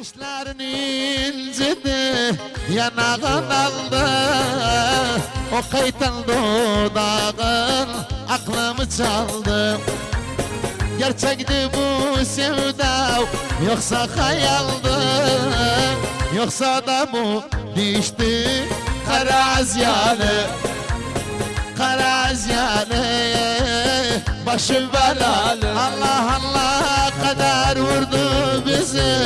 Bakışların incidi, yanağın aldı. O kaytan dudağın aklımı çaldı. Gerçekti bu sevda, yoksa hayaldı. Yoksa da bu düştü karaz yani. Karaz yani, başı belalı. Allah Allah kadar vurdu bizi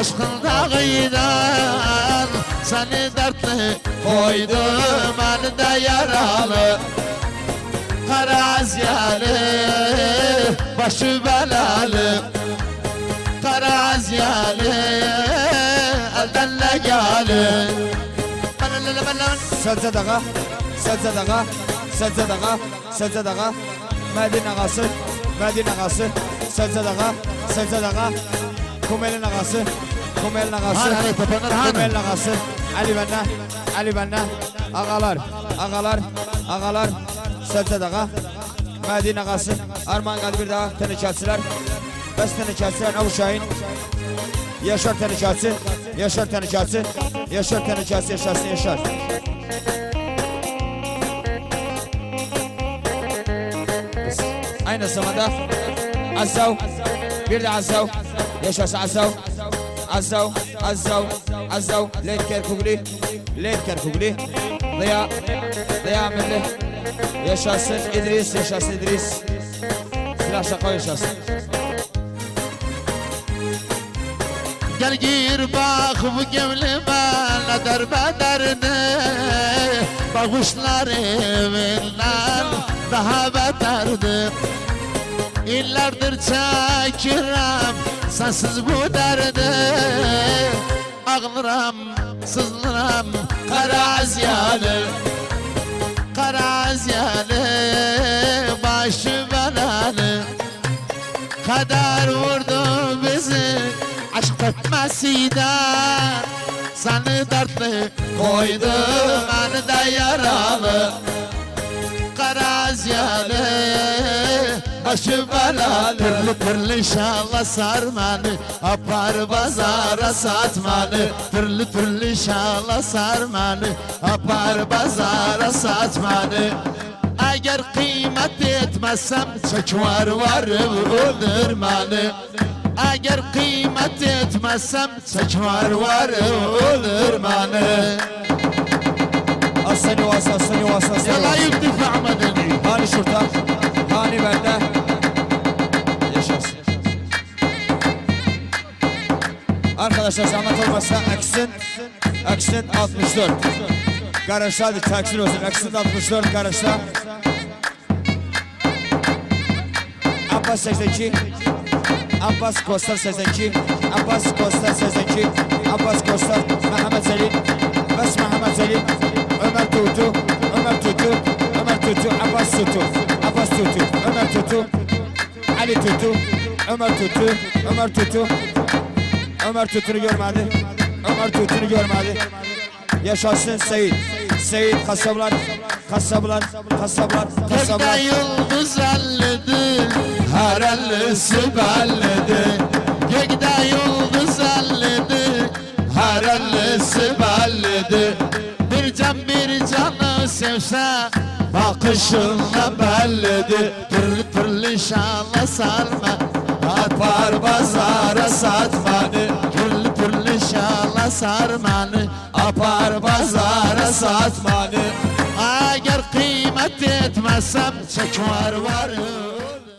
aşkın dağıydan. Seni dertli koydum halde yaralı. Karaz yani, başı belalı. Karaz yani, elden legali. Sözde dağa, sözde dağa, sözde dağa, sözde dağa. Medine ağası, Medine ağası, sözde dağa, sözde dağa. Kumelin ağası, Kumelin ağası, Kumelin ağası. Ali Benna, Ali Benna. Ağalar, ağalar, ağalar. Sözde dağa, Medine ağası. Arman Kadir Dağa, tenikatçılar. Beş tenikatçılar, Abu Şahin. Yaşar tenikatçı, Yaşar tenikatçı. Yaşar tenikatçı, yaşarsın Yaşar. Aynı zamanda Azzav, bir de Azzav, yaşasın Azzav, Azzav, Azzav, Azzav, Leyt Kerkugli, Leyt Kerkugli, Ziya Milli, yaşasın İdris, yaşasın İdris, Silah Şaka yaşasın. Gel gir bak bu gönlüme ne derbederdi. Bakışlar evinden daha beterdi. İllerdir çekirem sensiz bu derdi. Ağlarım, sızlarım, karaz yani. Karaz yani, başı belalı. Kader vurdu bizi aşk etmesinden. Seni dertli koydum beni de yaralı. Karaz yani, başı belalı. Türlü türlü şalla sarmanı, apar pazara satmanı. Türlü türlü şalla sarmanı, apar pazara satmanı. Eğer kıymet etmezsem çek var öldürmeni. Eğer kıymet etmezsem çek var öldürmeni. Aslanı vas, aslanı vas, aslanı Yalla vas. yükdüfe medeni. Hani şurada, hani bende. Yaşasın. Arkadaşlar zahmet olmazsa Aksin 64. Garajda bir taksir olsun. Aksin 64 garajda. Abbas 82. Abbas Kostar 82. Abbas Kostar 82. Abbas Kostar. Mehmet Selim. Bas Mehmet Selim. Ömer Tutu. Ömer Tutu. Ömer Tutu. Abbas Tutu. Abbas Tutu. Ömer Tutu. Ali Tutu. Ömer Tutu. Ömer Tutu. Ömer Tutu'nu görmedi. Ömer Tutu'nu görmedi. Yaşasın Seyit. Seyit kasablar. Kasablar. Kasablar. Kasablar. Gökte yıldız elledi, her ellisi belledi. Gökte yıldız elledi, her ellisi belledi. Bir canı sevse bakışınla belledi. Türlü türlü şanla sarma, apar pazara satmanı. Türlü türlü şanla sarmanı, apar pazara satmanı. Eğer kıymet etmezsem çek var